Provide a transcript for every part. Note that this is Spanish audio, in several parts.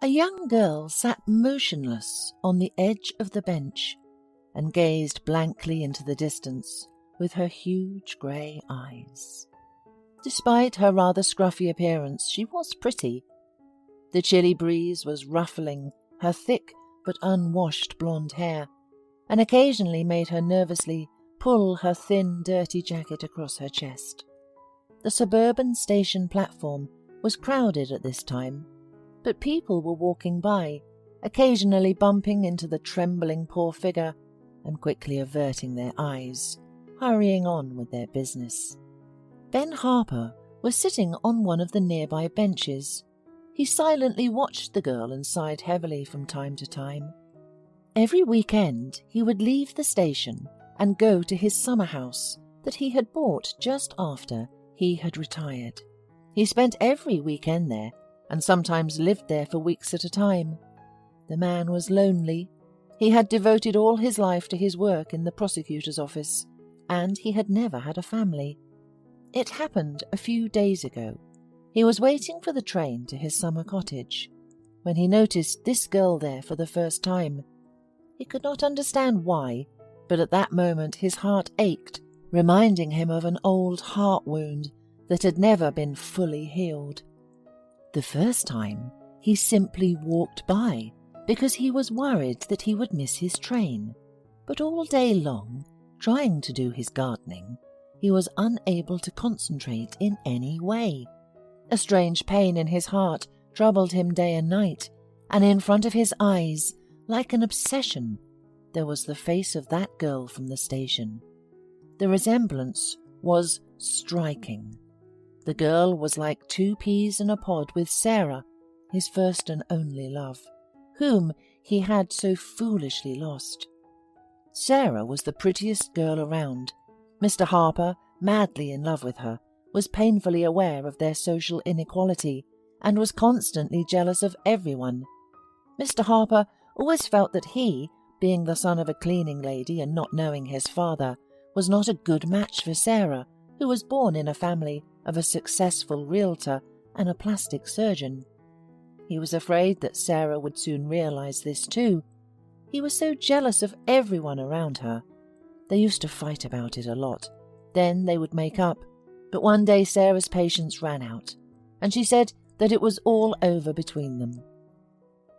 A young girl sat motionless on the edge of the bench and gazed blankly into the distance with her huge grey eyes. Despite her rather scruffy appearance, she was pretty. The chilly breeze was ruffling her thick but unwashed blonde hair, and occasionally made her nervously pull her thin, dirty jacket across her chest. The suburban station platform was crowded at this time, but people were walking by, occasionally bumping into the trembling poor figure and quickly averting their eyes, hurrying on with their business. Ben Harper was sitting on one of the nearby benches. He silently watched the girl and sighed heavily from time to time. Every weekend he would leave the station and go to his summer house that he had bought just after he had retired. He spent every weekend there and sometimes lived there for weeks at a time. The man was lonely. He had devoted all his life to his work in the prosecutor's office, and he had never had a family. It happened a few days ago. He was waiting for the train to his summer cottage when he noticed this girl there for the first time. He could not understand why, but at that moment his heart ached, reminding him of an old heart wound that had never been fully healed. The first time, he simply walked by because he was worried that he would miss his train. But all day long, trying to do his gardening, he was unable to concentrate in any way. A strange pain in his heart troubled him day and night, and in front of his eyes, like an obsession, there was the face of that girl from the station. The resemblance was striking. The girl was like two peas in a pod with Sarah, his first and only love, whom he had so foolishly lost. Sarah was the prettiest girl around. Mr. Harper, madly in love with her, was painfully aware of their social inequality and was constantly jealous of everyone. Mr. Harper always felt that he, being the son of a cleaning lady and not knowing his father, was not a good match for Sarah, who was born in a family of a successful realtor and a plastic surgeon. He was afraid that Sarah would soon realize this too. He was so jealous of everyone around her. They used to fight about it a lot. Then they would make up. But one day Sarah's patience ran out, and she said that it was all over between them.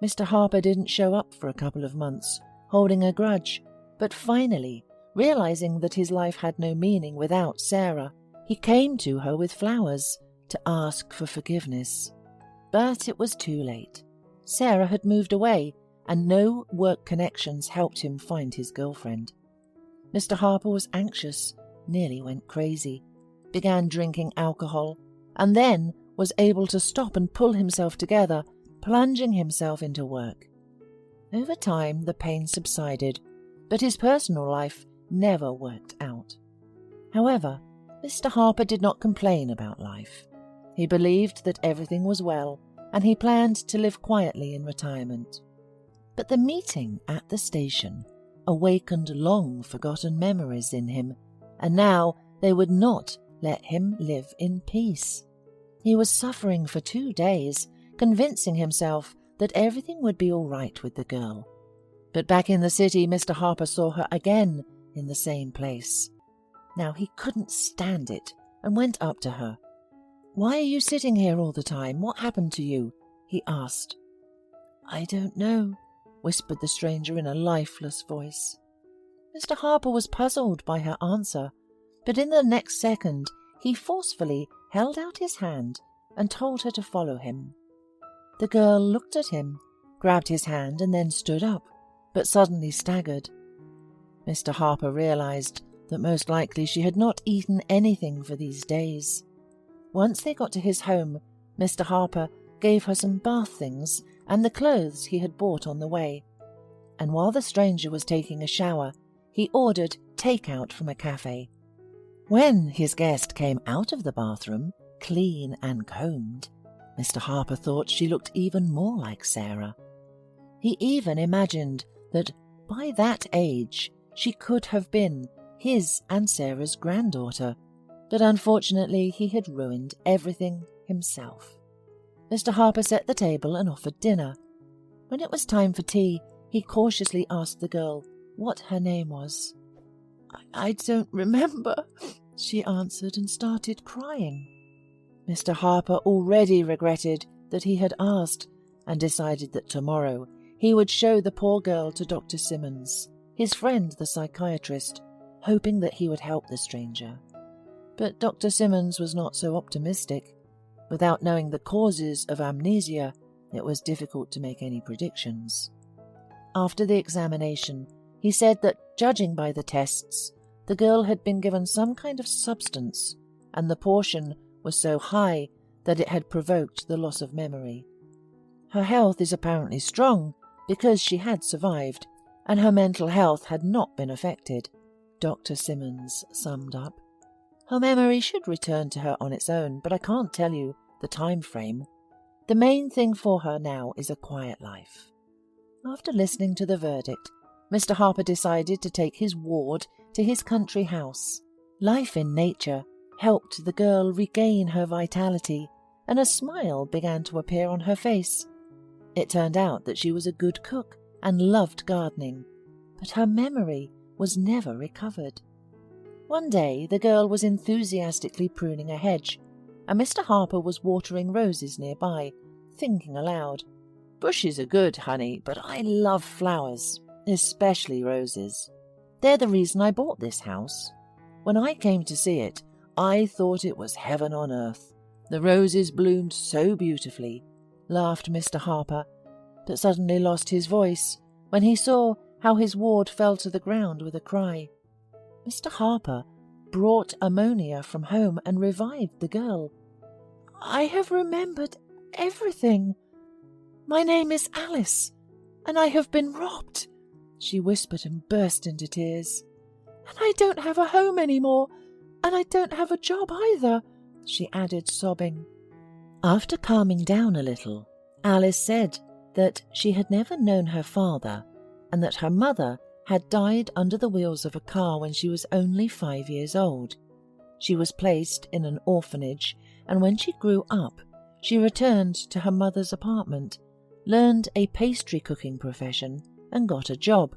Mr. Harper didn't show up for a couple of months, holding a grudge, but finally, realizing that his life had no meaning without Sarah, he came to her with flowers to ask for forgiveness. But it was too late. Sarah had moved away, and no work connections helped him find his girlfriend. Mr. Harper was anxious, nearly went crazy, began drinking alcohol, and then was able to stop and pull himself together, plunging himself into work. Over time, the pain subsided, but his personal life never worked out. However, Mr. Harper did not complain about life. He believed that everything was well, and he planned to live quietly in retirement. But the meeting at the station awakened long-forgotten memories in him, and now they would not let him live in peace. He was suffering for 2 days, convincing himself that everything would be all right with the girl. But back in the city, Mr. Harper saw her again in the same place. Now he couldn't stand it and went up to her. "Why are you sitting here all the time? What happened to you?" he asked. "I don't know," whispered the stranger in a lifeless voice. Mr. Harper was puzzled by her answer, but in the next second he forcefully held out his hand and told her to follow him. The girl looked at him, grabbed his hand, and then stood up, but suddenly staggered. Mr. Harper realized that most likely she had not eaten anything for these days. Once they got to his home, Mr. Harper gave her some bath things and the clothes he had bought on the way, and while the stranger was taking a shower, he ordered takeout from a cafe. When his guest came out of the bathroom, clean and combed, Mr. Harper thought she looked even more like Sarah. He even imagined that by that age she could have been his and Sarah's granddaughter, but unfortunately he had ruined everything himself. Mr. Harper set the table and offered dinner, When it was time for tea, he cautiously asked the girl what her name was. I don't remember, she answered and started crying. Mr. Harper already regretted that he had asked and decided that tomorrow he would show the poor girl to Dr. Simmons, his friend the psychiatrist, hoping that he would help the stranger. But Dr. Simmons was not so optimistic. Without knowing the causes of amnesia, it was difficult to make any predictions. After the examination, he said that, judging by the tests, the girl had been given some kind of substance, and the portion was so high that it had provoked the loss of memory. Her health is apparently strong because she had survived, and her mental health had not been affected, Dr. Simmons summed up. Her memory should return to her on its own, but I can't tell you the time frame. The main thing for her now is a quiet life. After listening to the verdict, Mr. Harper decided to take his ward to his country house. Life in nature helped the girl regain her vitality, and a smile began to appear on her face. It turned out that she was a good cook and loved gardening, but her memory was never recovered. One day the girl was enthusiastically pruning a hedge, and Mr. Harper was watering roses nearby, thinking aloud, "Bushes are good, honey, but I love flowers, especially roses. They're the reason I bought this house. When I came to see it, I thought it was heaven on earth. The roses bloomed so beautifully," laughed Mr. Harper, but suddenly lost his voice when he saw how his ward fell to the ground with a cry. Mr. Harper brought ammonia from home and revived the girl. "I have remembered everything. My name is Alice, and I have been robbed," she whispered and burst into tears. "And I don't have a home anymore, and I don't have a job either," she added, sobbing. After calming down a little, Alice said that she had never known her father, and that her mother had died under the wheels of a car when she was only 5 years old. She was placed in an orphanage, and when she grew up, she returned to her mother's apartment, learned a pastry cooking profession, and got a job.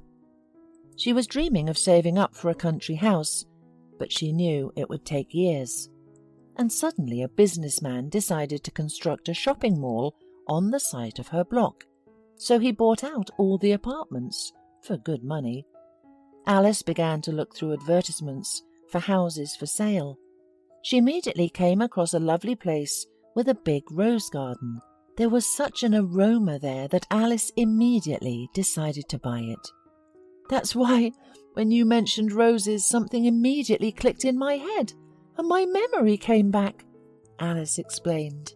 She was dreaming of saving up for a country house, but she knew it would take years. And suddenly a businessman decided to construct a shopping mall on the site of her block, so he bought out all the apartments for good money. Alice began to look through advertisements for houses for sale. She immediately came across a lovely place with a big rose garden. There was such an aroma there that Alice immediately decided to buy it. "That's why, when you mentioned roses, something immediately clicked in my head, and my memory came back," Alice explained.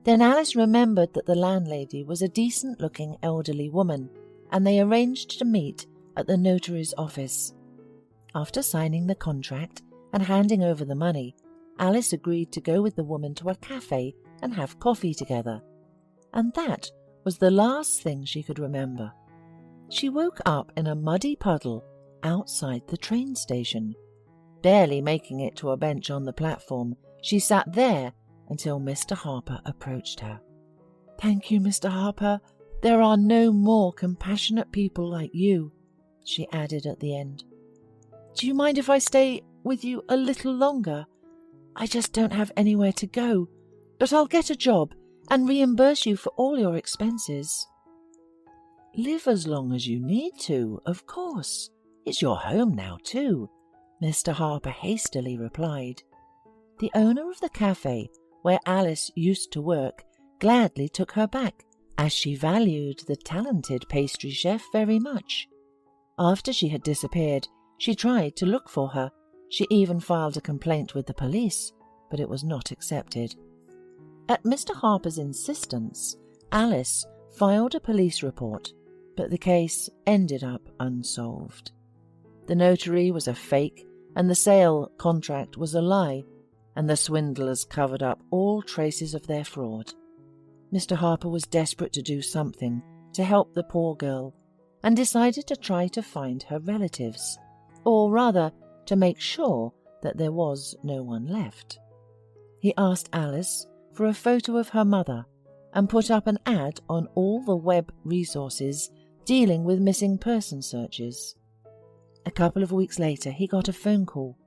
Then Alice remembered that the landlady was a decent-looking elderly woman, and they arranged to meet at the notary's office. After signing the contract and handing over the money, Alice agreed to go with the woman to a cafe and have coffee together. And that was the last thing she could remember. She woke up in a muddy puddle outside the train station. Barely making it to a bench on the platform, she sat there until Mr. Harper approached her. "Thank you, Mr. Harper. There are no more compassionate people like you," she added at the end. "Do you mind if I stay with you a little longer? I just don't have anywhere to go, but I'll get a job and reimburse you for all your expenses." "Live as long as you need to, of course. It's your home now, too," Mr. Harper hastily replied. The owner of the cafe where Alice used to work gladly took her back, as she valued the talented pastry chef very much. After she had disappeared, she tried to look for her. She even filed a complaint with the police, but it was not accepted. At Mr. Harper's insistence, Alice filed a police report, but the case ended up unsolved. The notary was a fake, and the sale contract was a lie, and the swindlers covered up all traces of their fraud. Mr. Harper was desperate to do something to help the poor girl, and decided to try to find her relatives, or rather, to make sure that there was no one left. He asked Alice for a photo of her mother, and put up an ad on all the web resources dealing with missing person searches. A couple of weeks later, he got a phone call.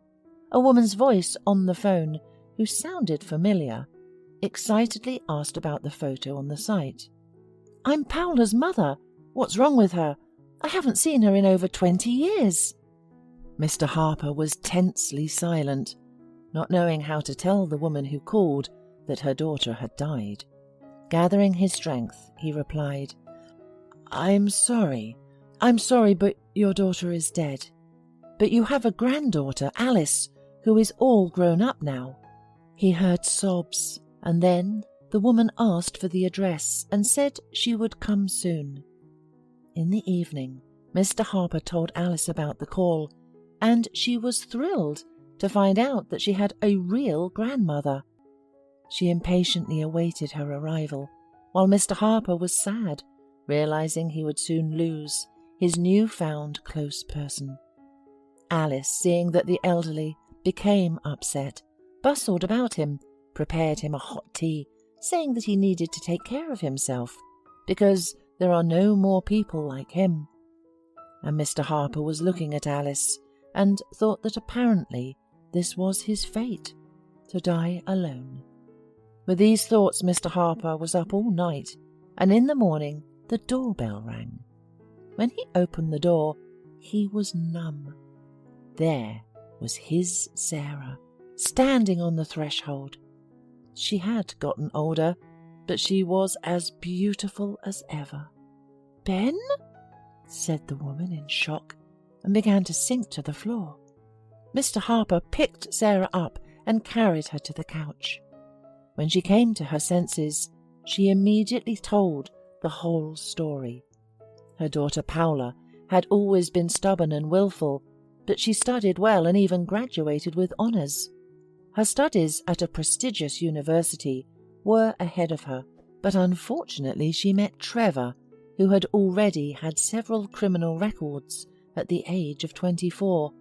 A woman's voice on the phone, who sounded familiar, excitedly asked about the photo on the site. "I'm Paula's mother. What's wrong with her? I haven't seen her in over 20 years. Mr. Harper was tensely silent, not knowing how to tell the woman who called that her daughter had died. Gathering his strength, he replied, I'm sorry, but your daughter is dead. But you have a granddaughter, Alice, who is all grown up now." He heard sobs, and then the woman asked for the address and said she would come soon. In the evening, Mr. Harper told Alice about the call, and she was thrilled to find out that she had a real grandmother. She impatiently awaited her arrival, while Mr. Harper was sad, realizing he would soon lose his newfound close person. Alice, seeing that the elderly became upset, bustled about him, prepared him a hot tea, saying that he needed to take care of himself, because there are no more people like him. And Mr. Harper was looking at Alice and thought that apparently this was his fate, to die alone. With these thoughts, Mr. Harper was up all night, and in the morning the doorbell rang. When he opened the door, he was numb. There was his Sarah, standing on the threshold. She had gotten older, but she was as beautiful as ever. "Ben?" said the woman in shock, and began to sink to the floor. Mr. Harper picked Sarah up and carried her to the couch. When she came to her senses, she immediately told the whole story. Her daughter Paula had always been stubborn and willful, but she studied well and even graduated with honours. Her studies at a prestigious university were ahead of her, but unfortunately she met Trevor, who had already had several criminal records at the age of 24.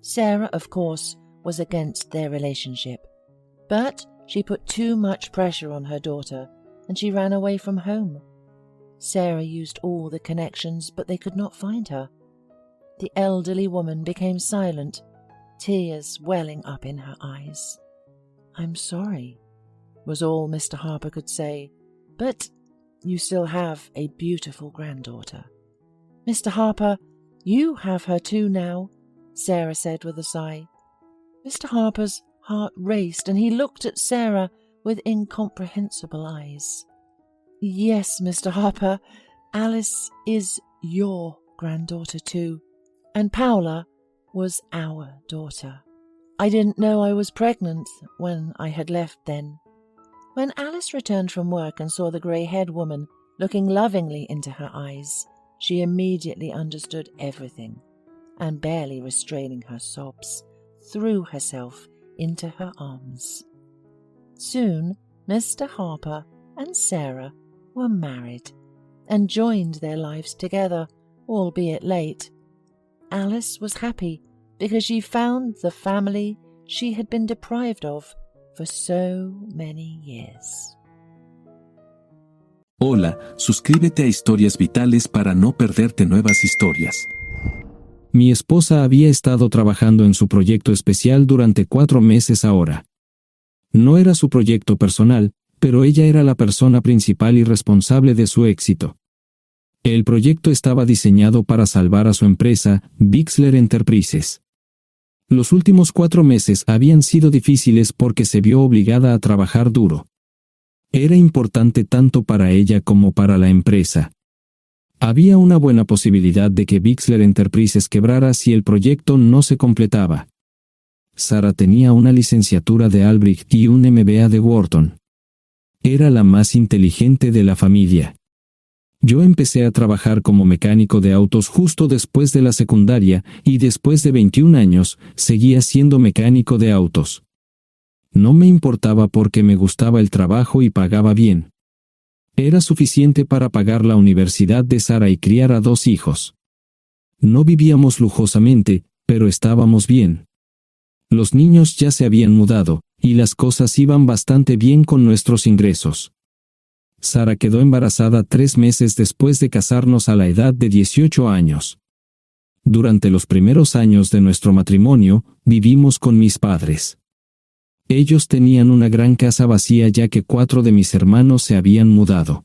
Sarah, of course, was against their relationship, but she put too much pressure on her daughter, and she ran away from home. Sarah used all the connections, but they could not find her. The elderly woman became silent, tears welling up in her eyes. "I'm sorry," was all Mr. Harper could say, "but you still have a beautiful granddaughter." "Mr. Harper, you have her too now," Sarah said with a sigh. Mr. Harper's heart raced, and he looked at Sarah with incomprehensible eyes. "Yes, Mr. Harper, Alice is your granddaughter too, and Paula was our daughter. I didn't know I was pregnant when I had left then." When Alice returned from work and saw the grey-haired woman looking lovingly into her eyes, she immediately understood everything, and barely restraining her sobs, threw herself into her arms. Soon Mr. Harper and Sarah were married and joined their lives together, albeit late. Alice was happy because she found the family she had been deprived of for so many years. Hola, suscríbete a Historias Vitales para no perderte nuevas historias. Mi esposa había estado trabajando en su proyecto especial durante 4 meses ahora. No era su proyecto personal, pero ella era la persona principal y responsable de su éxito. El proyecto estaba diseñado para salvar a su empresa, Bixler Enterprises. Los últimos 4 meses habían sido difíciles porque se vio obligada a trabajar duro. Era importante tanto para ella como para la empresa. Había una buena posibilidad de que Bixler Enterprises quebrara si el proyecto no se completaba. Sarah tenía una licenciatura de Albrecht y un MBA de Wharton. Era la más inteligente de la familia. Yo empecé a trabajar como mecánico de autos justo después de la secundaria y después de 21 años seguía siendo mecánico de autos. No me importaba porque me gustaba el trabajo y pagaba bien. Era suficiente para pagar la universidad de Sarah y criar a 2 hijos. No vivíamos lujosamente, pero estábamos bien. Los niños ya se habían mudado, y las cosas iban bastante bien con nuestros ingresos. Sara quedó embarazada 3 meses después de casarnos a la edad de 18 años. Durante los primeros años de nuestro matrimonio, vivimos con mis padres. Ellos tenían una gran casa vacía ya que 4 de mis hermanos se habían mudado.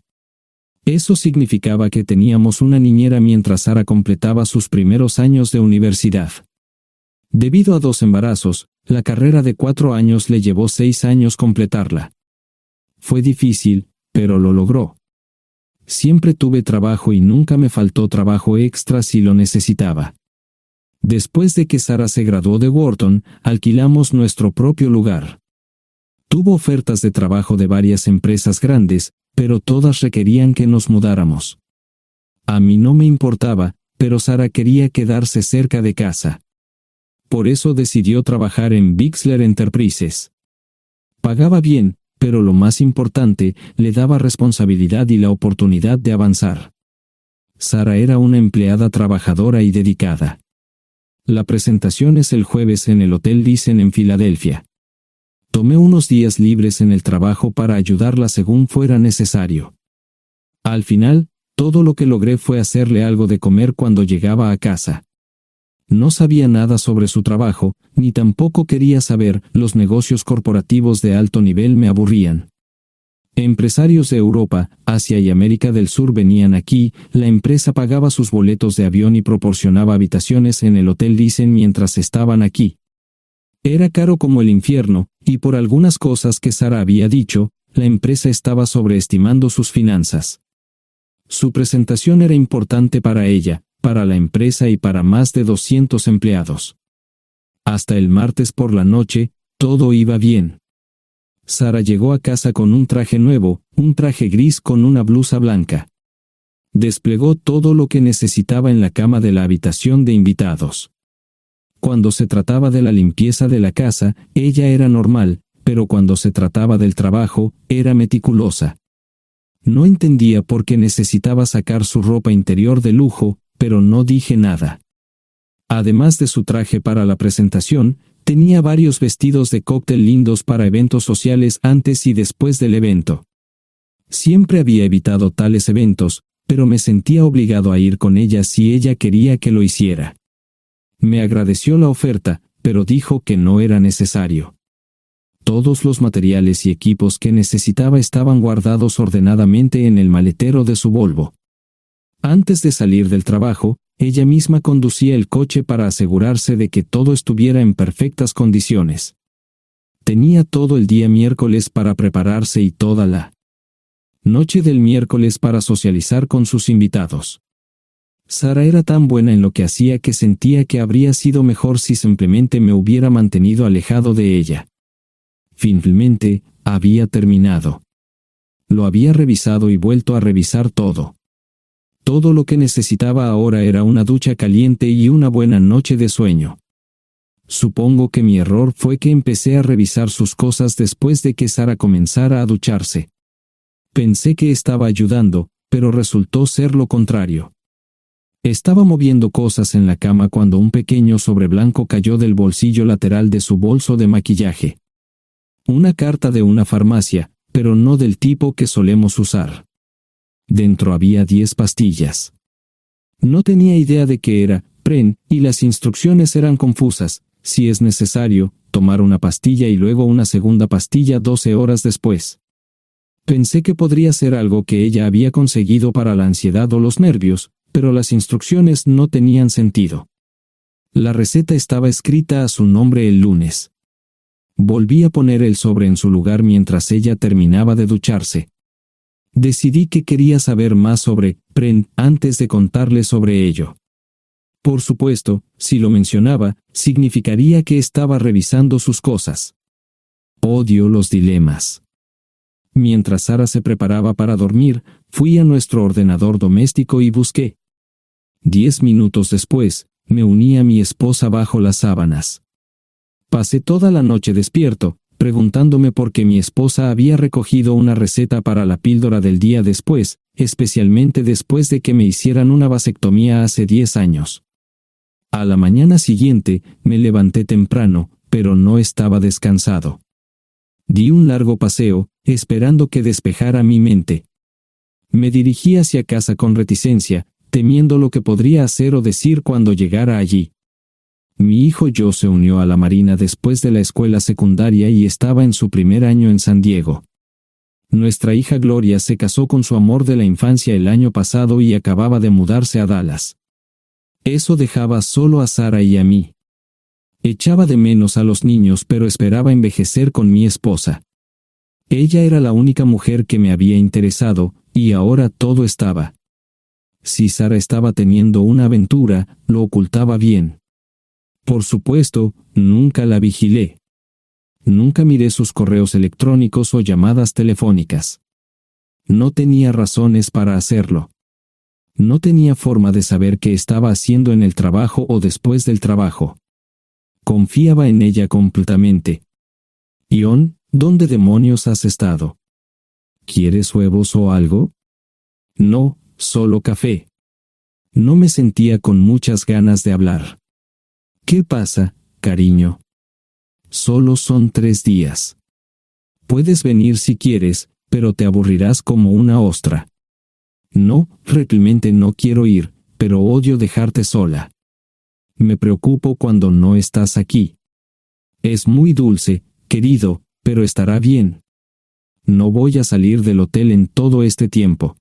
Eso significaba que teníamos una niñera mientras Sara completaba sus primeros años de universidad. Debido a 2 embarazos, la carrera de 4 años le llevó 6 años completarla. Fue difícil, pero lo logró. Siempre tuve trabajo y nunca me faltó trabajo extra si lo necesitaba. Después de que Sara se graduó de Wharton, alquilamos nuestro propio lugar. Tuvo ofertas de trabajo de varias empresas grandes, pero todas requerían que nos mudáramos. A mí no me importaba, pero Sara quería quedarse cerca de casa. Por eso decidió trabajar en Bixler Enterprises. Pagaba bien, pero lo más importante, le daba responsabilidad y la oportunidad de avanzar. Sara era una empleada trabajadora y dedicada. La presentación es el jueves en el Hotel Thyssen en Filadelfia. Tomé unos días libres en el trabajo para ayudarla según fuera necesario. Al final, todo lo que logré fue hacerle algo de comer cuando llegaba a casa. No sabía nada sobre su trabajo, ni tampoco quería saber, los negocios corporativos de alto nivel me aburrían. Empresarios de Europa, Asia y América del Sur venían aquí, la empresa pagaba sus boletos de avión y proporcionaba habitaciones en el Hotel Thyssen mientras estaban aquí. Era caro como el infierno, y por algunas cosas que Sara había dicho, la empresa estaba sobreestimando sus finanzas. Su presentación era importante para ella, para la empresa y para más de 200 empleados. Hasta el martes por la noche, todo iba bien. Sara llegó a casa con un traje nuevo, un traje gris con una blusa blanca. Desplegó todo lo que necesitaba en la cama de la habitación de invitados. Cuando se trataba de la limpieza de la casa, ella era normal, pero cuando se trataba del trabajo, era meticulosa. No entendía por qué necesitaba sacar su ropa interior de lujo, pero no dije nada. Además de su traje para la presentación, tenía varios vestidos de cóctel lindos para eventos sociales antes y después del evento. Siempre había evitado tales eventos, pero me sentía obligado a ir con ella si ella quería que lo hiciera. Me agradeció la oferta, pero dijo que no era necesario. Todos los materiales y equipos que necesitaba estaban guardados ordenadamente en el maletero de su Volvo. Antes de salir del trabajo, ella misma conducía el coche para asegurarse de que todo estuviera en perfectas condiciones. Tenía todo el día miércoles para prepararse y toda la noche del miércoles para socializar con sus invitados. Sara era tan buena en lo que hacía que sentía que habría sido mejor si simplemente me hubiera mantenido alejado de ella. Finalmente, había terminado. Lo había revisado y vuelto a revisar todo. Todo lo que necesitaba ahora era una ducha caliente y una buena noche de sueño. Supongo que mi error fue que empecé a revisar sus cosas después de que Sara comenzara a ducharse. Pensé que estaba ayudando, pero resultó ser lo contrario. Estaba moviendo cosas en la cama cuando un pequeño sobre blanco cayó del bolsillo lateral de su bolso de maquillaje. Una carta de una farmacia, pero no del tipo que solemos usar. Dentro había 10 pastillas. No tenía idea de qué era, Pren, y las instrucciones eran confusas. Si es necesario, tomar una pastilla y luego una segunda pastilla 12 horas después. Pensé que podría ser algo que ella había conseguido para la ansiedad o los nervios, pero las instrucciones no tenían sentido. La receta estaba escrita a su nombre el lunes. Volví a poner el sobre en su lugar mientras ella terminaba de ducharse. Decidí que quería saber más sobre Pren antes de contarle sobre ello. Por supuesto, si lo mencionaba, significaría que estaba revisando sus cosas. Odio los dilemas. Mientras Sara se preparaba para dormir, fui a nuestro ordenador doméstico y busqué. 10 minutos después, me uní a mi esposa bajo las sábanas. Pasé toda la noche despierto, preguntándome por qué mi esposa había recogido una receta para la píldora del día después, especialmente después de que me hicieran una vasectomía hace 10 años. A la mañana siguiente, me levanté temprano, pero no estaba descansado. Di un largo paseo, esperando que despejara mi mente. Me dirigí hacia casa con reticencia, temiendo lo que podría hacer o decir cuando llegara allí. Mi hijo Joe se unió a la Marina después de la escuela secundaria y estaba en su primer año en San Diego. Nuestra hija Gloria se casó con su amor de la infancia el año pasado y acababa de mudarse a Dallas. Eso dejaba solo a Sara y a mí. Echaba de menos a los niños, pero esperaba envejecer con mi esposa. Ella era la única mujer que me había interesado, y ahora todo estaba. Si Sara estaba teniendo una aventura, lo ocultaba bien. Por supuesto, nunca la vigilé. Nunca miré sus correos electrónicos o llamadas telefónicas. No tenía razones para hacerlo. No tenía forma de saber qué estaba haciendo en el trabajo o después del trabajo. Confiaba en ella completamente. Ion, ¿dónde demonios has estado? ¿Quieres huevos o algo? No, solo café. No me sentía con muchas ganas de hablar. ¿Qué pasa, cariño? Solo son 3 días. Puedes venir si quieres, pero te aburrirás como una ostra. No, realmente no quiero ir, pero odio dejarte sola. Me preocupo cuando no estás aquí. Es muy dulce, querido, pero estará bien. No voy a salir del hotel en todo este tiempo.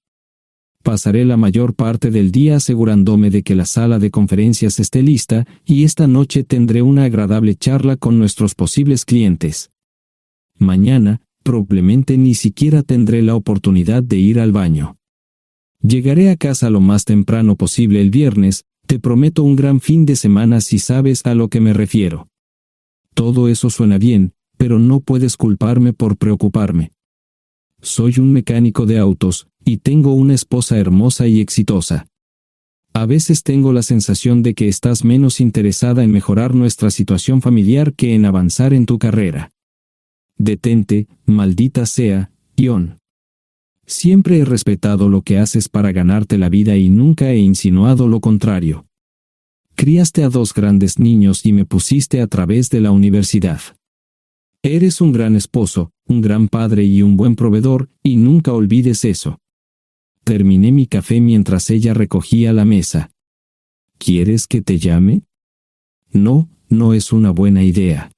Pasaré la mayor parte del día asegurándome de que la sala de conferencias esté lista, y esta noche tendré una agradable charla con nuestros posibles clientes. Mañana, probablemente ni siquiera tendré la oportunidad de ir al baño. Llegaré a casa lo más temprano posible el viernes, te prometo un gran fin de semana si sabes a lo que me refiero. Todo eso suena bien, pero no puedes culparme por preocuparme. Soy un mecánico de autos, y tengo una esposa hermosa y exitosa. A veces tengo la sensación de que estás menos interesada en mejorar nuestra situación familiar que en avanzar en tu carrera. Detente, maldita sea, Ion. Siempre he respetado lo que haces para ganarte la vida y nunca he insinuado lo contrario. Criaste a 2 grandes niños y me pusiste a través de la universidad. Eres un gran esposo, un gran padre y un buen proveedor, y nunca olvides eso. Terminé mi café mientras ella recogía la mesa. ¿Quieres que te llame? No, no es una buena idea.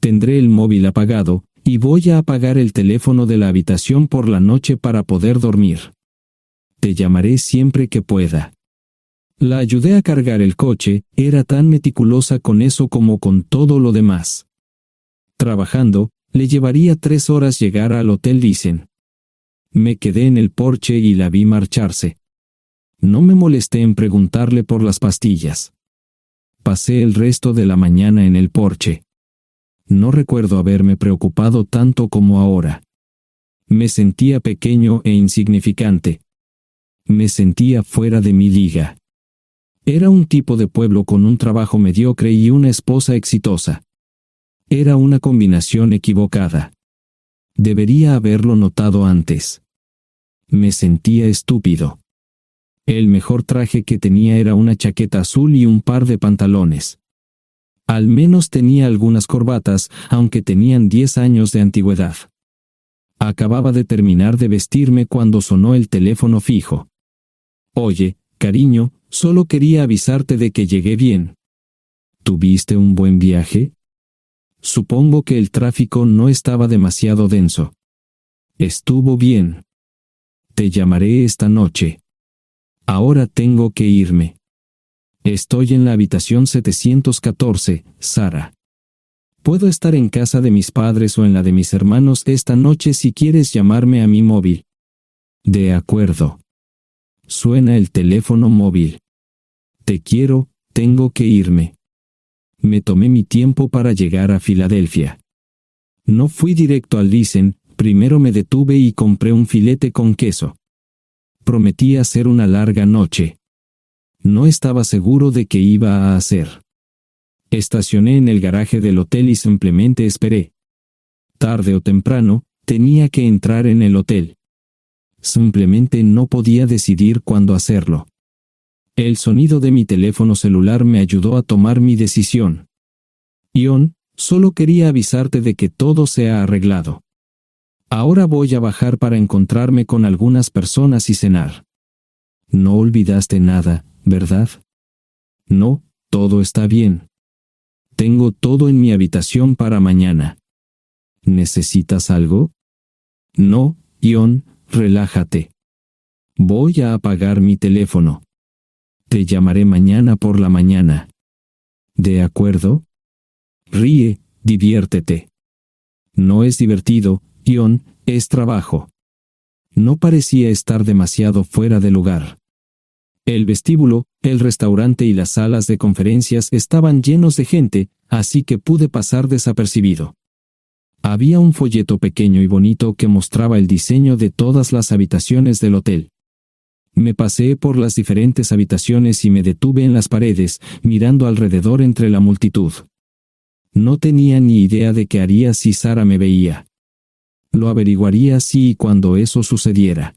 Tendré el móvil apagado, y voy a apagar el teléfono de la habitación por la noche para poder dormir. Te llamaré siempre que pueda. La ayudé a cargar el coche, era tan meticulosa con eso como con todo lo demás. Trabajando, le llevaría 3 horas llegar al Hotel Dicen. Me quedé en el porche y la vi marcharse. No me molesté en preguntarle por las pastillas. Pasé el resto de la mañana en el porche. No recuerdo haberme preocupado tanto como ahora. Me sentía pequeño e insignificante. Me sentía fuera de mi liga. Era un tipo de pueblo con un trabajo mediocre y una esposa exitosa. Era una combinación equivocada. Debería haberlo notado antes. Me sentía estúpido. El mejor traje que tenía era una chaqueta azul y un par de pantalones. Al menos tenía algunas corbatas, aunque tenían 10 años de antigüedad. Acababa de terminar de vestirme cuando sonó el teléfono fijo. Oye, cariño, solo quería avisarte de que llegué bien. ¿Tuviste un buen viaje? Supongo que el tráfico no estaba demasiado denso. Estuvo bien. Te llamaré esta noche. Ahora tengo que irme. Estoy en la habitación 714, Sara. Puedo estar en casa de mis padres o en la de mis hermanos esta noche si quieres llamarme a mi móvil. De acuerdo. Suena el teléfono móvil. Te quiero, tengo que irme. Me tomé mi tiempo para llegar a Filadelfia. No fui directo al Dicen, primero me detuve y compré un filete con queso. Prometí hacer una larga noche. No estaba seguro de qué iba a hacer. Estacioné en el garaje del hotel y simplemente esperé. Tarde o temprano, tenía que entrar en el hotel. Simplemente no podía decidir cuándo hacerlo. El sonido de mi teléfono celular me ayudó a tomar mi decisión. Ion, solo quería avisarte de que todo se ha arreglado. Ahora voy a bajar para encontrarme con algunas personas y cenar. No olvidaste nada, ¿verdad? No, todo está bien. Tengo todo en mi habitación para mañana. ¿Necesitas algo? No, Ion, relájate. Voy a apagar mi teléfono. Te llamaré mañana por la mañana. ¿De acuerdo? Ríe, diviértete. No es divertido, Ion, es trabajo. No parecía estar demasiado fuera de lugar. El vestíbulo, el restaurante y las salas de conferencias estaban llenos de gente, así que pude pasar desapercibido. Había un folleto pequeño y bonito que mostraba el diseño de todas las habitaciones del hotel. Me paseé por las diferentes habitaciones y me detuve en las paredes, mirando alrededor entre la multitud. No tenía ni idea de qué haría si Sara me veía. Lo averiguaría si y cuando eso sucediera.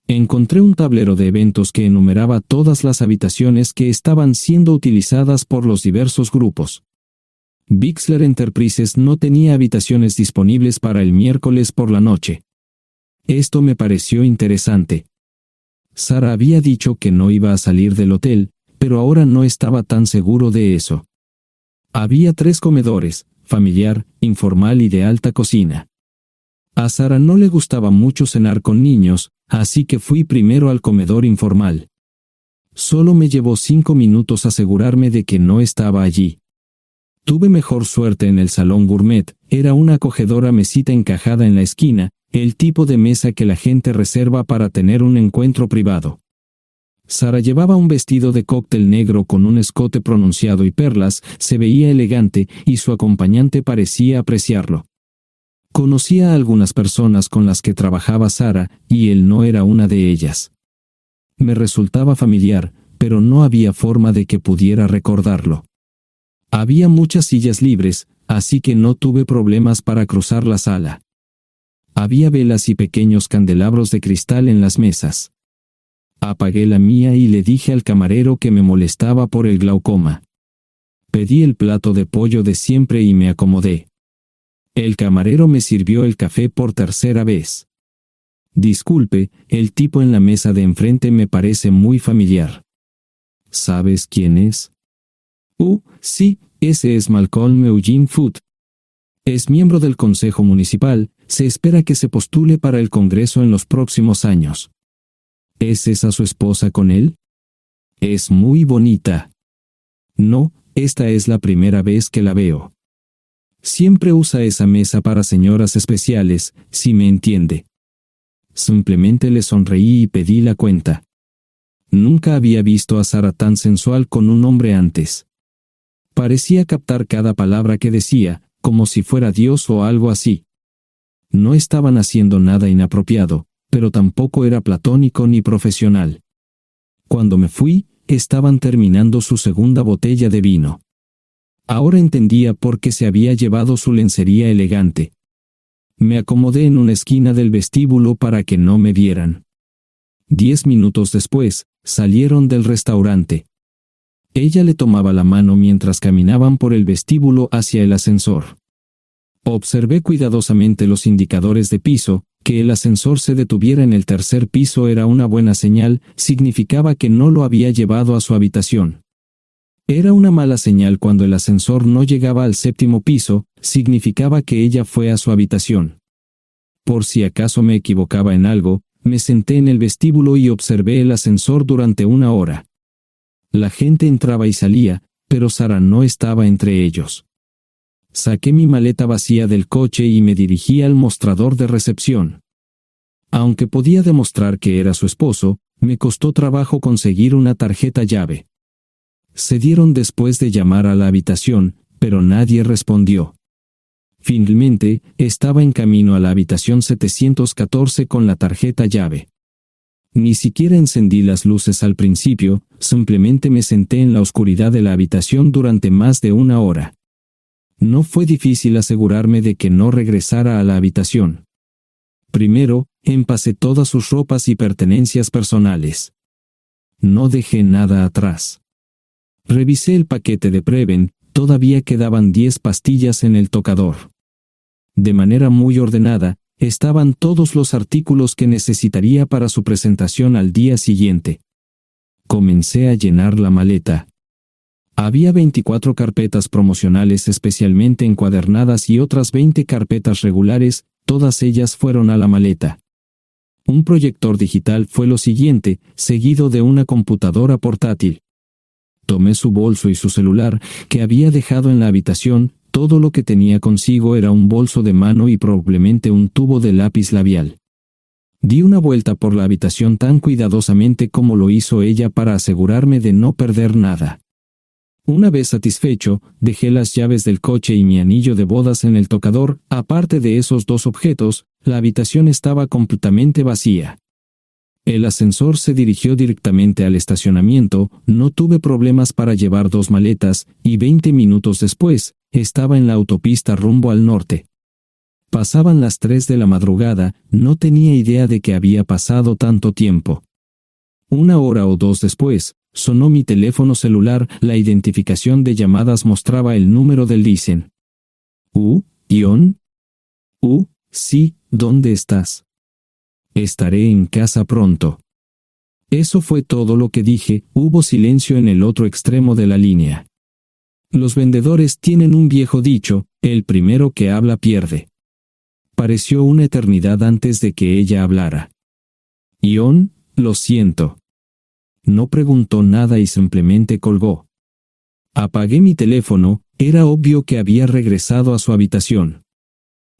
Encontré un tablero de eventos que enumeraba todas las habitaciones que estaban siendo utilizadas por los diversos grupos. Bixler Enterprises no tenía habitaciones disponibles para el miércoles por la noche. Esto me pareció interesante. Sara había dicho que no iba a salir del hotel, pero ahora no estaba tan seguro de eso. Había 3 comedores, familiar, informal y de alta cocina. A Sara no le gustaba mucho cenar con niños, así que fui primero al comedor informal. Solo me llevó 5 minutos asegurarme de que no estaba allí. Tuve mejor suerte en el salón gourmet, era una acogedora mesita encajada en la esquina, el tipo de mesa que la gente reserva para tener un encuentro privado. Sara llevaba un vestido de cóctel negro con un escote pronunciado y perlas, se veía elegante y su acompañante parecía apreciarlo. Conocía a algunas personas con las que trabajaba Sara, y él no era una de ellas. Me resultaba familiar, pero no había forma de que pudiera recordarlo. Había muchas sillas libres, así que no tuve problemas para cruzar la sala. Había velas y pequeños candelabros de cristal en las mesas. Apagué la mía y le dije al camarero que me molestaba por el glaucoma. Pedí el plato de pollo de siempre y me acomodé. El camarero me sirvió el café por tercera vez. Disculpe, el tipo en la mesa de enfrente me parece muy familiar. ¿Sabes quién es? Sí, ese es Malcolm Eugene Foote. Es miembro del Consejo Municipal, se espera que se postule para el Congreso en los próximos años. ¿Es esa su esposa con él? Es muy bonita. No, esta es la primera vez que la veo. Siempre usa esa mesa para señoras especiales, si me entiende. Simplemente le sonreí y pedí la cuenta. Nunca había visto a Sara tan sensual con un hombre antes. Parecía captar cada palabra que decía, como si fuera Dios o algo así. No estaban haciendo nada inapropiado, pero tampoco era platónico ni profesional. Cuando me fui, estaban terminando su segunda botella de vino. Ahora entendía por qué se había llevado su lencería elegante. Me acomodé en una esquina del vestíbulo para que no me vieran. 10 minutos después, salieron del restaurante. Ella le tomaba la mano mientras caminaban por el vestíbulo hacia el ascensor. Observé cuidadosamente los indicadores de piso. Que el ascensor se detuviera en el tercer piso era una buena señal, significaba que no lo había llevado a su habitación. Era una mala señal cuando el ascensor no llegaba al 7º piso, significaba que ella fue a su habitación. Por si acaso me equivocaba en algo, me senté en el vestíbulo y observé el ascensor durante 1 hora. La gente entraba y salía, pero Sara no estaba entre ellos. Saqué mi maleta vacía del coche y me dirigí al mostrador de recepción. Aunque podía demostrar que era su esposo, me costó trabajo conseguir una tarjeta llave. Se dieron después de llamar a la habitación, pero nadie respondió. Finalmente, estaba en camino a la habitación 714 con la tarjeta llave. Ni siquiera encendí las luces al principio, simplemente me senté en la oscuridad de la habitación durante más de 1 hora. No fue difícil asegurarme de que no regresara a la habitación. Primero, empacé todas sus ropas y pertenencias personales. No dejé nada atrás. Revisé el paquete de Preven, todavía quedaban 10 pastillas en el tocador. De manera muy ordenada, estaban todos los artículos que necesitaría para su presentación al día siguiente. Comencé a llenar la maleta. Había 24 carpetas promocionales especialmente encuadernadas y otras 20 carpetas regulares, todas ellas fueron a la maleta. Un proyector digital fue lo siguiente, seguido de una computadora portátil. Tomé su bolso y su celular, que había dejado en la habitación. Todo lo que tenía consigo era un bolso de mano y probablemente un tubo de lápiz labial. Di una vuelta por la habitación tan cuidadosamente como lo hizo ella para asegurarme de no perder nada. Una vez satisfecho, dejé las llaves del coche y mi anillo de bodas en el tocador. Aparte de esos dos objetos, la habitación estaba completamente vacía. El ascensor se dirigió directamente al estacionamiento, no tuve problemas para llevar 2 maletas, y 20 minutos después, estaba en la autopista rumbo al norte. Pasaban las 3 de la madrugada, no tenía idea de que había pasado tanto tiempo. 1 hora o 2 después, sonó mi teléfono celular, la identificación de llamadas mostraba el número del Listen. ¿Ion? Sí, ¿dónde estás? Estaré en casa pronto. Eso fue todo lo que dije. Hubo silencio en el otro extremo de la línea. Los vendedores tienen un viejo dicho, el primero que habla pierde. Pareció una eternidad antes de que ella hablara. Ion, lo siento. No preguntó nada y simplemente colgó. Apagué mi teléfono, era obvio que había regresado a su habitación.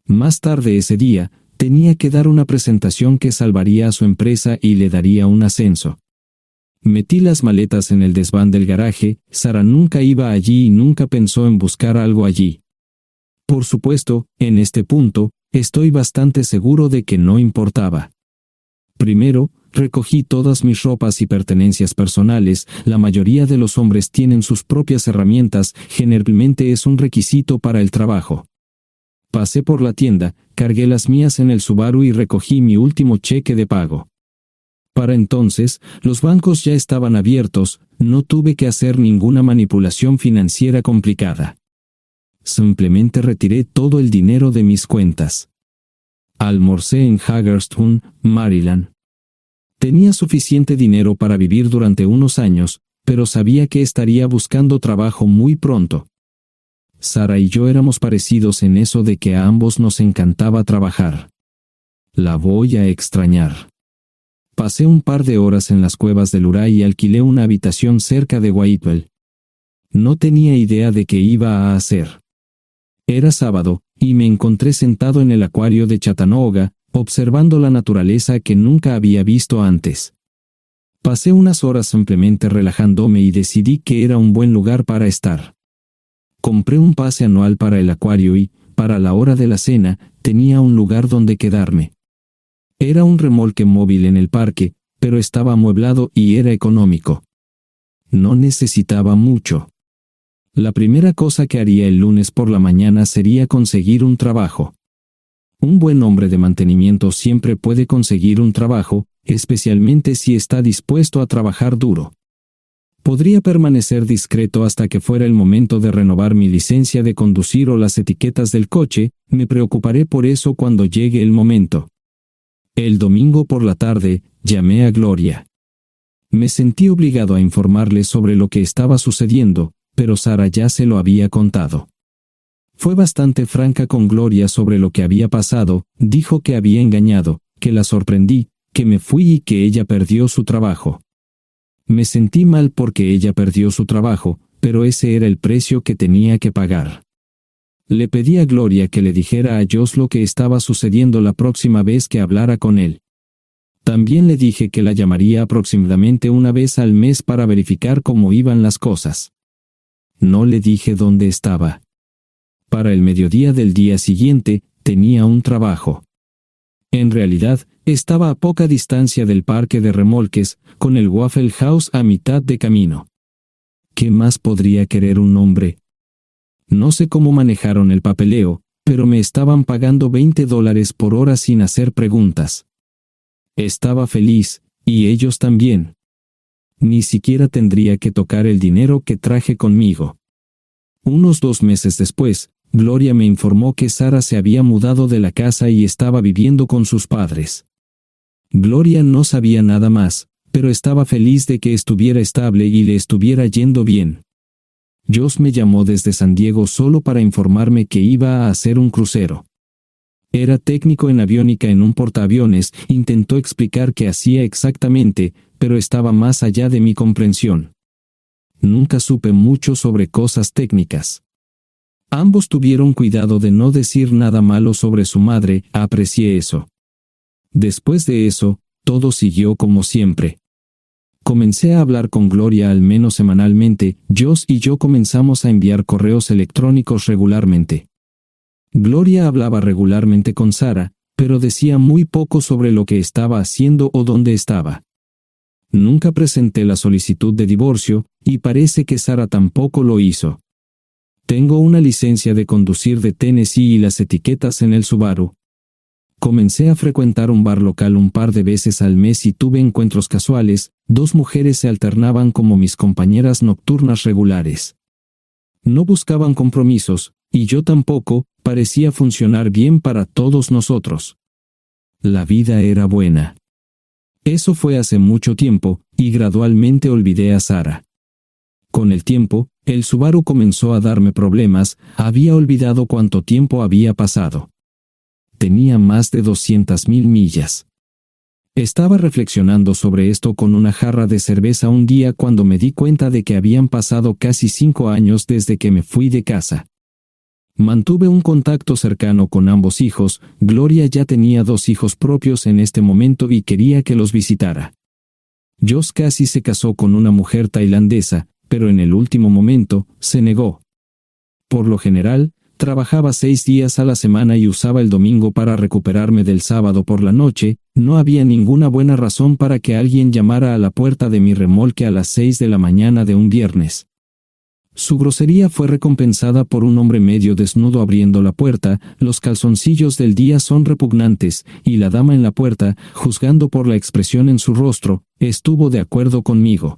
Más tarde ese día, tenía que dar una presentación que salvaría a su empresa y le daría un ascenso. Metí las maletas en el desván del garaje. Sara nunca iba allí y nunca pensó en buscar algo allí. Por supuesto, en este punto, estoy bastante seguro de que no importaba. Primero, recogí todas mis ropas y pertenencias personales. La mayoría de los hombres tienen sus propias herramientas, generalmente es un requisito para el trabajo. Pasé por la tienda, cargué las mías en el Subaru y recogí mi último cheque de pago. Para entonces, los bancos ya estaban abiertos, no tuve que hacer ninguna manipulación financiera complicada. Simplemente retiré todo el dinero de mis cuentas. Almorcé en Hagerstown, Maryland. Tenía suficiente dinero para vivir durante unos años, pero sabía que estaría buscando trabajo muy pronto. Sara y yo éramos parecidos en eso de que a ambos nos encantaba trabajar. La voy a extrañar. Pasé un par de horas en las cuevas del Uray y alquilé una habitación cerca de Whitewell. No tenía idea de qué iba a hacer. Era sábado, y me encontré sentado en el acuario de Chattanooga, observando la naturaleza que nunca había visto antes. Pasé unas horas simplemente relajándome y decidí que era un buen lugar para estar. Compré un pase anual para el acuario y, para la hora de la cena, tenía un lugar donde quedarme. Era un remolque móvil en el parque, pero estaba amueblado y era económico. No necesitaba mucho. La primera cosa que haría el lunes por la mañana sería conseguir un trabajo. Un buen hombre de mantenimiento siempre puede conseguir un trabajo, especialmente si está dispuesto a trabajar duro. Podría permanecer discreto hasta que fuera el momento de renovar mi licencia de conducir o las etiquetas del coche. Me preocuparé por eso cuando llegue el momento. El domingo por la tarde, llamé a Gloria. Me sentí obligado a informarle sobre lo que estaba sucediendo, pero Sara ya se lo había contado. Fue bastante franca con Gloria sobre lo que había pasado. Dijo que había engañado, que la sorprendí, que me fui y que ella perdió su trabajo. Me sentí mal porque ella perdió su trabajo, pero ese era el precio que tenía que pagar. Le pedí a Gloria que le dijera a Josh lo que estaba sucediendo la próxima vez que hablara con él. También le dije que la llamaría aproximadamente una vez al mes para verificar cómo iban las cosas. No le dije dónde estaba. Para el mediodía del día siguiente, tenía un trabajo. En realidad, estaba a poca distancia del parque de remolques, con el Waffle House a mitad de camino. ¿Qué más podría querer un hombre? No sé cómo manejaron el papeleo, pero me estaban pagando $20 por hora sin hacer preguntas. Estaba feliz, y ellos también. Ni siquiera tendría que tocar el dinero que traje conmigo. Unos 2 meses después, Gloria me informó que Sara se había mudado de la casa y estaba viviendo con sus padres. Gloria no sabía nada más, pero estaba feliz de que estuviera estable y le estuviera yendo bien. Joss me llamó desde San Diego solo para informarme que iba a hacer un crucero. Era técnico en aviónica en un portaaviones, intentó explicar qué hacía exactamente, pero estaba más allá de mi comprensión. Nunca supe mucho sobre cosas técnicas. Ambos tuvieron cuidado de no decir nada malo sobre su madre, aprecié eso. Después de eso, todo siguió como siempre. Comencé a hablar con Gloria al menos semanalmente, Joss y yo comenzamos a enviar correos electrónicos regularmente. Gloria hablaba regularmente con Sara, pero decía muy poco sobre lo que estaba haciendo o dónde estaba. Nunca presenté la solicitud de divorcio, y parece que Sara tampoco lo hizo. Tengo una licencia de conducir de Tennessee y las etiquetas en el Subaru. Comencé a frecuentar un bar local un par de veces al mes y tuve encuentros casuales, 2 mujeres se alternaban como mis compañeras nocturnas regulares. No buscaban compromisos, y yo tampoco, parecía funcionar bien para todos nosotros. La vida era buena. Eso fue hace mucho tiempo, y gradualmente olvidé a Sara. Con el tiempo, el Subaru comenzó a darme problemas, había olvidado cuánto tiempo había pasado. Tenía más de 200,000 millas. Estaba reflexionando sobre esto con una jarra de cerveza un día cuando me di cuenta de que habían pasado casi 5 años desde que me fui de casa. Mantuve un contacto cercano con ambos hijos, Gloria ya tenía 2 hijos propios en este momento y quería que los visitara. Joss casi se casó con una mujer tailandesa, pero en el último momento, se negó. Por lo general, trabajaba 6 días a la semana y usaba el domingo para recuperarme del sábado por la noche, no había ninguna buena razón para que alguien llamara a la puerta de mi remolque a las 6 de la mañana de un viernes. Su grosería fue recompensada por un hombre medio desnudo abriendo la puerta, los calzoncillos del día son repugnantes, y la dama en la puerta, juzgando por la expresión en su rostro, estuvo de acuerdo conmigo.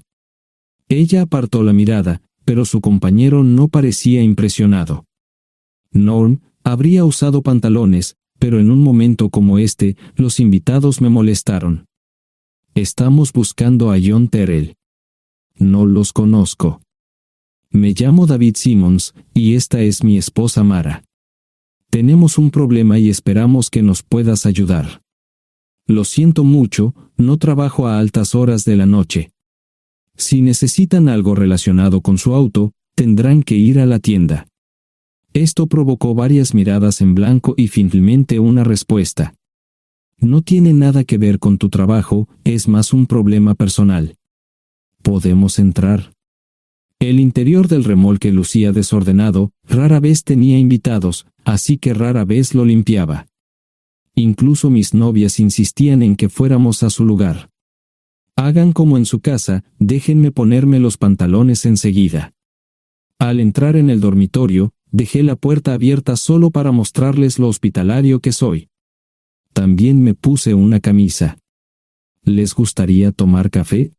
Ella apartó la mirada, pero su compañero no parecía impresionado. Norm habría usado pantalones, pero en un momento como este, los invitados me molestaron. Estamos buscando a John Terrell. No los conozco. Me llamo David Simmons, y esta es mi esposa Mara. Tenemos un problema y esperamos que nos puedas ayudar. Lo siento mucho, no trabajo a altas horas de la noche. Si necesitan algo relacionado con su auto, tendrán que ir a la tienda. Esto provocó varias miradas en blanco y finalmente una respuesta. No tiene nada que ver con tu trabajo, es más un problema personal. ¿Podemos entrar? El interior del remolque lucía desordenado, rara vez tenía invitados, así que rara vez lo limpiaba. Incluso mis novias insistían en que fuéramos a su lugar. Hagan como en su casa, déjenme ponerme los pantalones enseguida. Al entrar en el dormitorio, dejé la puerta abierta solo para mostrarles lo hospitalario que soy. También me puse una camisa. ¿Les gustaría tomar café?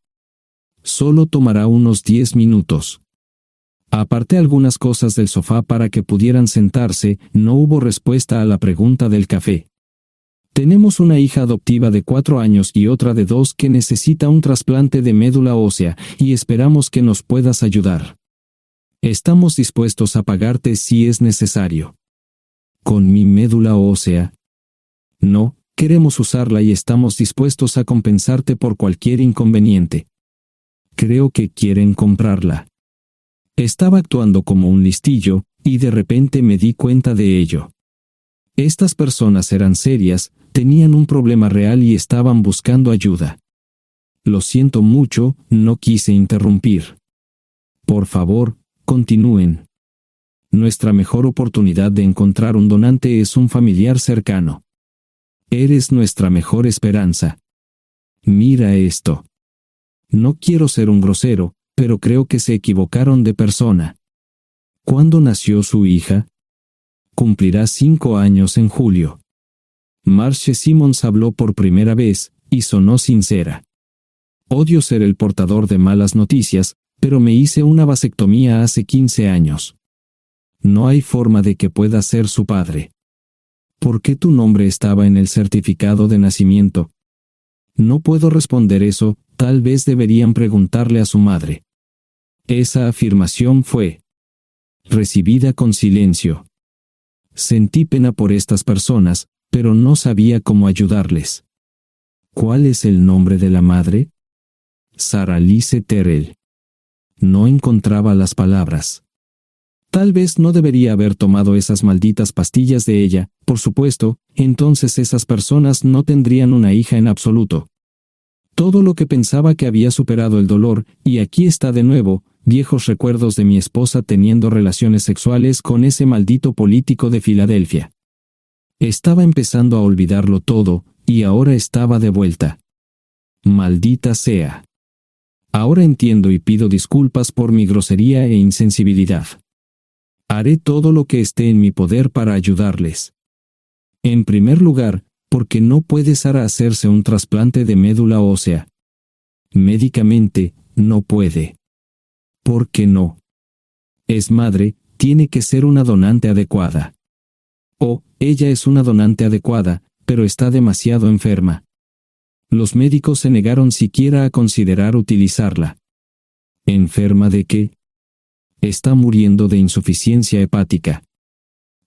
Solo tomará unos 10 minutos. Aparté algunas cosas del sofá para que pudieran sentarse, no hubo respuesta a la pregunta del café. Tenemos una hija adoptiva de 4 años y otra de 2 que necesita un trasplante de médula ósea, y esperamos que nos puedas ayudar. Estamos dispuestos a pagarte si es necesario. ¿Con mi médula ósea? No, queremos usarla y estamos dispuestos a compensarte por cualquier inconveniente. Creo que quieren comprarla. Estaba actuando como un listillo, y de repente me di cuenta de ello. Estas personas eran serias, tenían un problema real y estaban buscando ayuda. Lo siento mucho, no quise interrumpir. Por favor, continúen. Nuestra mejor oportunidad de encontrar un donante es un familiar cercano. Eres nuestra mejor esperanza. Mira esto. No quiero ser un grosero, pero creo que se equivocaron de persona. ¿Cuándo nació su hija? Cumplirá 5 años en julio. Marcia Simmons habló por primera vez, y sonó sincera. Odio ser el portador de malas noticias, pero me hice una vasectomía hace 15 años. No hay forma de que pueda ser su padre. ¿Por qué tu nombre estaba en el certificado de nacimiento? No puedo responder eso, tal vez deberían preguntarle a su madre. Esa afirmación fue recibida con silencio. Sentí pena por estas personas, pero no sabía cómo ayudarles. ¿Cuál es el nombre de la madre? Sarah Lise Terrell. No encontraba las palabras. Tal vez no debería haber tomado esas malditas pastillas de ella, por supuesto, entonces esas personas no tendrían una hija en absoluto. Todo lo que pensaba que había superado el dolor, y aquí está de nuevo, viejos recuerdos de mi esposa teniendo relaciones sexuales con ese maldito político de Filadelfia. Estaba empezando a olvidarlo todo, y ahora estaba de vuelta. Maldita sea. Ahora entiendo y pido disculpas por mi grosería e insensibilidad. Haré todo lo que esté en mi poder para ayudarles. En primer lugar, porque no puede Sara hacerse un trasplante de médula ósea. Médicamente, no puede. ¿Por qué no? Es madre, tiene que ser una donante adecuada. Ella es una donante adecuada, pero está demasiado enferma. Los médicos se negaron siquiera a considerar utilizarla. ¿Enferma de qué? Está muriendo de insuficiencia hepática.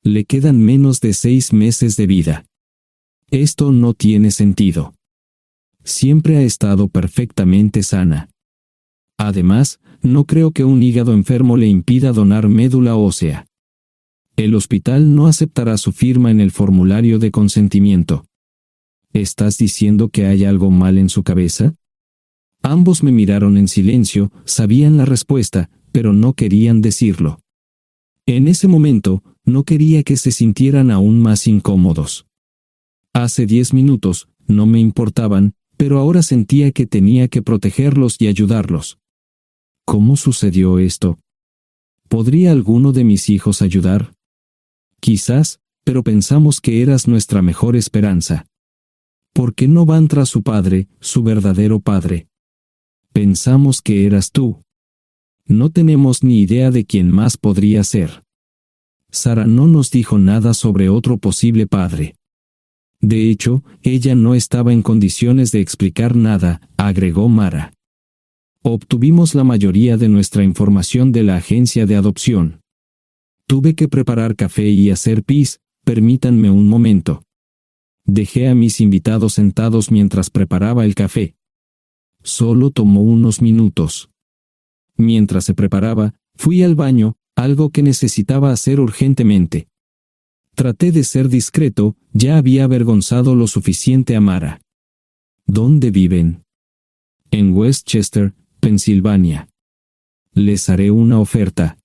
Le quedan menos de 6 meses de vida. Esto no tiene sentido. Siempre ha estado perfectamente sana. Además, no creo que un hígado enfermo le impida donar médula ósea. El hospital no aceptará su firma en el formulario de consentimiento. ¿Estás diciendo que hay algo mal en su cabeza? Ambos me miraron en silencio, sabían la respuesta, pero no querían decirlo. En ese momento, no quería que se sintieran aún más incómodos. Hace 10 minutos, no me importaban, pero ahora sentía que tenía que protegerlos y ayudarlos. ¿Cómo sucedió esto? ¿Podría alguno de mis hijos ayudar? Quizás, pero pensamos que eras nuestra mejor esperanza. ¿Por qué no van tras su padre, su verdadero padre? Pensamos que eras tú. No tenemos ni idea de quién más podría ser. Sara no nos dijo nada sobre otro posible padre. De hecho, ella no estaba en condiciones de explicar nada, agregó Mara. Obtuvimos la mayoría de nuestra información de la agencia de adopción. Tuve que preparar café y hacer pis, permítanme un momento. Dejé a mis invitados sentados mientras preparaba el café. Solo tomó unos minutos. Mientras se preparaba, fui al baño, algo que necesitaba hacer urgentemente. Traté de ser discreto, ya había avergonzado lo suficiente a Mara. ¿Dónde viven? En Westchester, Pensilvania. Les haré una oferta.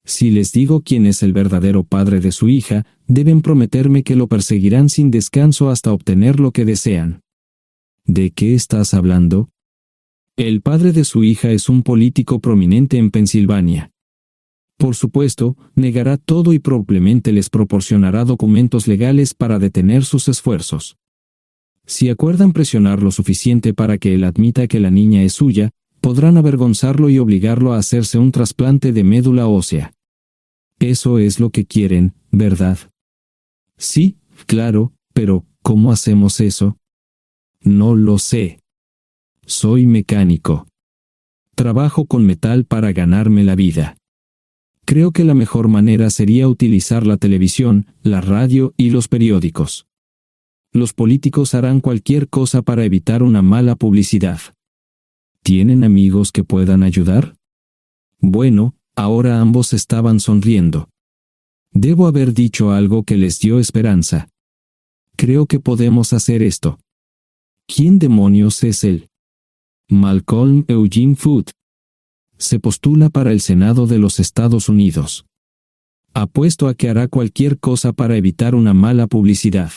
Si les digo quién es el verdadero padre de su hija, deben prometerme que lo perseguirán sin descanso hasta obtener lo que desean. ¿De qué estás hablando? El padre de su hija es un político prominente en Pensilvania. Por supuesto, negará todo y probablemente les proporcionará documentos legales para detener sus esfuerzos. Si acuerdan presionar lo suficiente para que él admita que la niña es suya, podrán avergonzarlo y obligarlo a hacerse un trasplante de médula ósea. Eso es lo que quieren, ¿verdad? Sí, claro, pero ¿cómo hacemos eso? No lo sé. Soy mecánico. Trabajo con metal para ganarme la vida. Creo que la mejor manera sería utilizar la televisión, la radio y los periódicos. Los políticos harán cualquier cosa para evitar una mala publicidad. ¿Tienen amigos que puedan ayudar? Bueno, ahora ambos estaban sonriendo. Debo haber dicho algo que les dio esperanza. Creo que podemos hacer esto. ¿Quién demonios es él? Malcolm Eugene Foote. Se postula para el Senado de los Estados Unidos. Apuesto a que hará cualquier cosa para evitar una mala publicidad.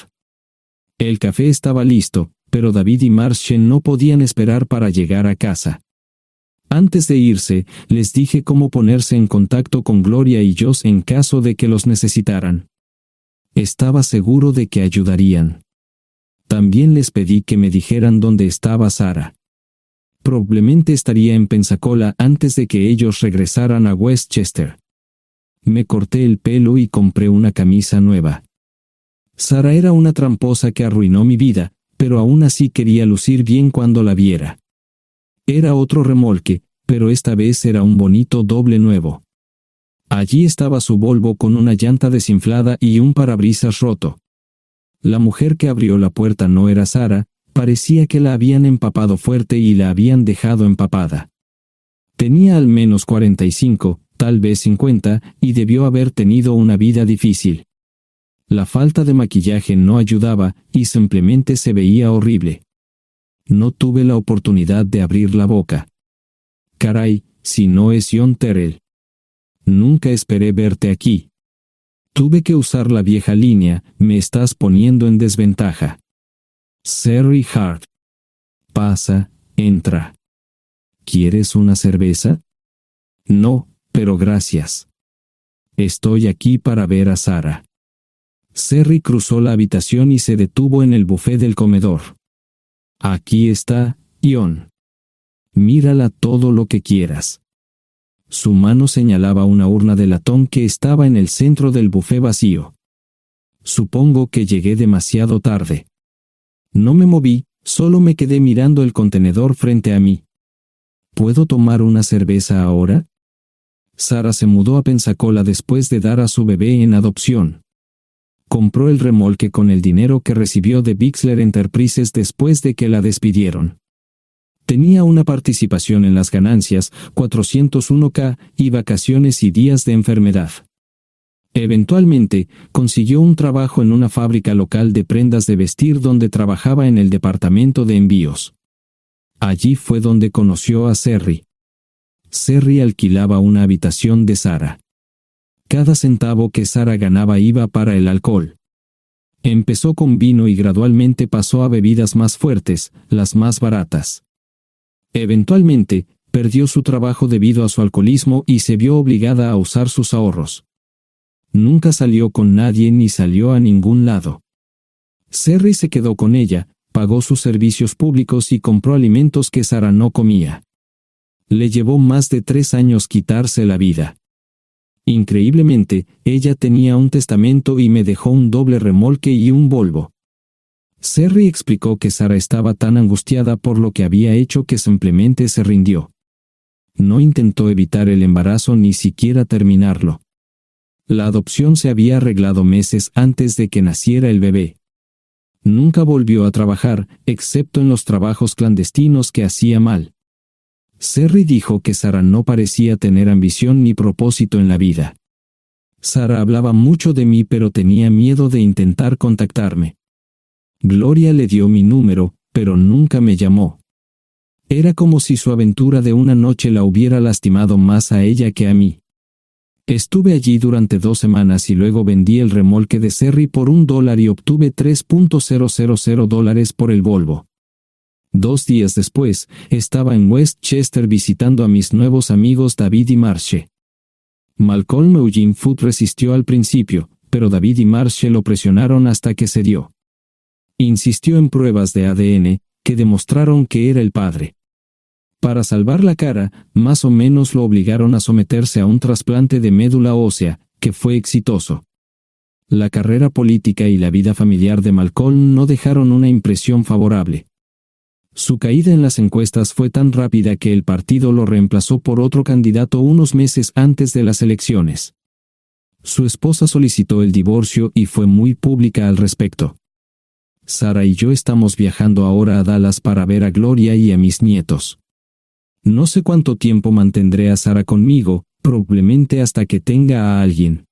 El café estaba listo, pero David y Marshen no podían esperar para llegar a casa. Antes de irse, les dije cómo ponerse en contacto con Gloria y Josh en caso de que los necesitaran. Estaba seguro de que ayudarían. También les pedí que me dijeran dónde estaba Sara. Probablemente estaría en Pensacola antes de que ellos regresaran a Westchester. Me corté el pelo y compré una camisa nueva. Sara era una tramposa que arruinó mi vida, pero aún así quería lucir bien cuando la viera. Era otro remolque, pero esta vez era un bonito doble nuevo. Allí estaba su Volvo con una llanta desinflada y un parabrisas roto. La mujer que abrió la puerta no era Sara, parecía que la habían empapado fuerte y la habían dejado empapada. Tenía al menos 45, tal vez 50, y debió haber tenido una vida difícil. La falta de maquillaje no ayudaba y simplemente se veía horrible. No tuve la oportunidad de abrir la boca. Caray, si no es John Terrell. Nunca esperé verte aquí. Tuve que usar la vieja línea, me estás poniendo en desventaja. Sherry Hart. Pasa, entra. ¿Quieres una cerveza? No, pero gracias. Estoy aquí para ver a Sara. Sherry cruzó la habitación y se detuvo en el buffet del comedor. Aquí está, John. Mírala todo lo que quieras. Su mano señalaba una urna de latón que estaba en el centro del buffet vacío. Supongo que llegué demasiado tarde. No me moví, solo me quedé mirando el contenedor frente a mí. ¿Puedo tomar una cerveza ahora? Sara se mudó a Pensacola después de dar a su bebé en adopción. Compró el remolque con el dinero que recibió de Bixler Enterprises después de que la despidieron. Tenía una participación en las ganancias, 401k, y vacaciones y días de enfermedad. Eventualmente, consiguió un trabajo en una fábrica local de prendas de vestir donde trabajaba en el departamento de envíos. Allí fue donde conoció a Sherry. Sherry alquilaba una habitación de Sara. Cada centavo que Sara ganaba iba para el alcohol. Empezó con vino y gradualmente pasó a bebidas más fuertes, las más baratas. Eventualmente, perdió su trabajo debido a su alcoholismo y se vio obligada a usar sus ahorros. Nunca salió con nadie ni salió a ningún lado. Sherry se quedó con ella, pagó sus servicios públicos y compró alimentos que Sara no comía. Le llevó más de 3 años quitarse la vida. Increíblemente, ella tenía un testamento y me dejó un doble remolque y un Volvo. Sherry explicó que Sara estaba tan angustiada por lo que había hecho que simplemente se rindió. No intentó evitar el embarazo ni siquiera terminarlo. La adopción se había arreglado meses antes de que naciera el bebé. Nunca volvió a trabajar, excepto en los trabajos clandestinos que hacía mal. Sherry dijo que Sara no parecía tener ambición ni propósito en la vida. Sara hablaba mucho de mí pero tenía miedo de intentar contactarme. Gloria le dio mi número, pero nunca me llamó. Era como si su aventura de una noche la hubiera lastimado más a ella que a mí. Estuve allí durante 2 semanas y luego vendí el remolque de Sherry por $1 y obtuve $3,000 por el Volvo. 2 días después, estaba en Westchester visitando a mis nuevos amigos David y Marche. Malcolm Eugene Foote resistió al principio, pero David y Marche lo presionaron hasta que cedió. Insistió en pruebas de ADN, que demostraron que era el padre. Para salvar la cara, más o menos lo obligaron a someterse a un trasplante de médula ósea, que fue exitoso. La carrera política y la vida familiar de Malcolm no dejaron una impresión favorable. Su caída en las encuestas fue tan rápida que el partido lo reemplazó por otro candidato unos meses antes de las elecciones. Su esposa solicitó el divorcio y fue muy pública al respecto. Sara y yo estamos viajando ahora a Dallas para ver a Gloria y a mis nietos. No sé cuánto tiempo mantendré a Sara conmigo, probablemente hasta que tenga a alguien.